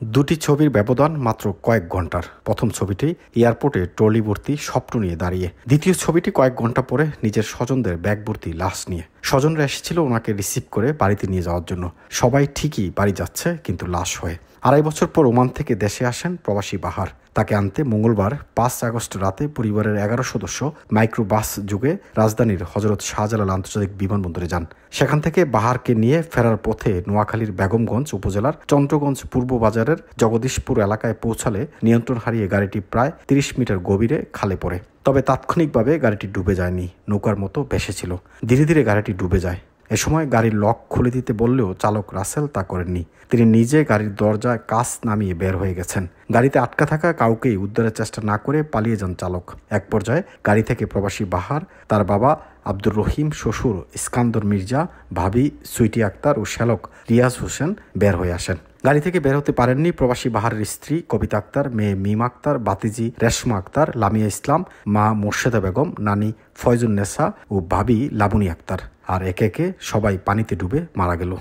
দুটি ছবির ব্যবধান মাত্র কয়েক ঘন্টার। প্রথম ছবিটি এয়ারপোর্টে ট্রলি ভর্তি স্বপ্ন নিয়ে দাঁড়িয়ে, দ্বিতীয় ছবিটি কয়েক ঘন্টা পরে নিজের স্বজনদের ব্যাগ ভর্তি লাশ নিয়ে। স্বজনরা এসেছিল ওনাকে রিসিভ করে বাড়িতে নিয়ে যাওয়ার জন্য। সবাই ঠিকই বাড়ি যাচ্ছে, কিন্তু লাশ হয়ে। 2.5 বছর পর ওমান থেকে দেশে আসেন প্রবাসী বাহার। তাকে আনতে মঙ্গলবার 5 আগস্ট রাতে পরিবারের 11 সদস্য মাইক্রোবাস যুগে রাজধানীর হজরত শাহজালাল আন্তর্জাতিক বিমানবন্দরে যান। সেখান থেকে বাহারকে নিয়ে ফেরার পথে নোয়াখালীর বেগমগঞ্জ উপজেলার চন্দ্রগঞ্জ পূর্ব বাজারের জগদীশপুর এলাকায় পৌঁছালে নিয়ন্ত্রণ হারিয়ে গাড়িটি প্রায় 30 মিটার গভীরে খালে পড়ে। তবে তাৎক্ষণিকভাবে গাড়িটি ডুবে যায়নি, নৌকার মতো ভেসেছিল। ধীরে ধীরে গাড়িটি ডুবে যায়। এ সময় গাড়ির লক খুলে দিতে বললেও চালক রাসেল তা করেননি। তিনি নিজে গাড়ির দরজায় কাঁচ নামিয়ে বের হয়ে গেছেন। গাড়িতে আটকা থাকা কাউকেই উদ্ধারের চেষ্টা না করে পালিয়ে যান চালক। এক পর্যায়ে গাড়ি থেকে প্রবাসী বাহার, তার বাবা আব্দুর রহিম, শ্বশুর ইস্কান্দর মির্জা, ভাবি সুইটি আক্তার ও শ্যালক রিয়াজ হোসেন বের হয়ে আসেন। গাড়ি থেকে বের হতে পারেননি প্রবাসী বাহারের স্ত্রী কবিতা আক্তার, মেয়ে মিম আক্তার, বাতিজি রেশমা আক্তার, লামিয়া ইসলাম, মা মোর্শেদা বেগম, নানি ফয়জুন্নেসা ও ভাবি লাবণী আক্তার। আর একে একে সবাই পানিতে ডুবে মারা গেল।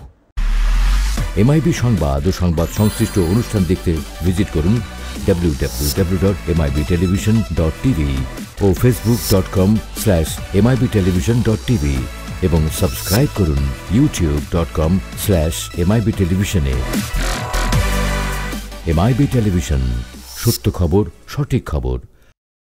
এমআইবি সংবাদ ও সংবাদ সংশ্লিষ্ট অনুষ্ঠান দেখতে ভিজিট করুন www.mibtelevision.tv ও facebook.com/mibtelevision.tv এবং সাবস্ক্রাইব করুন youtube.com/mibtelevision এ। এমআইবি টেলিভিশন, সত্য খবর, সঠিক খবর।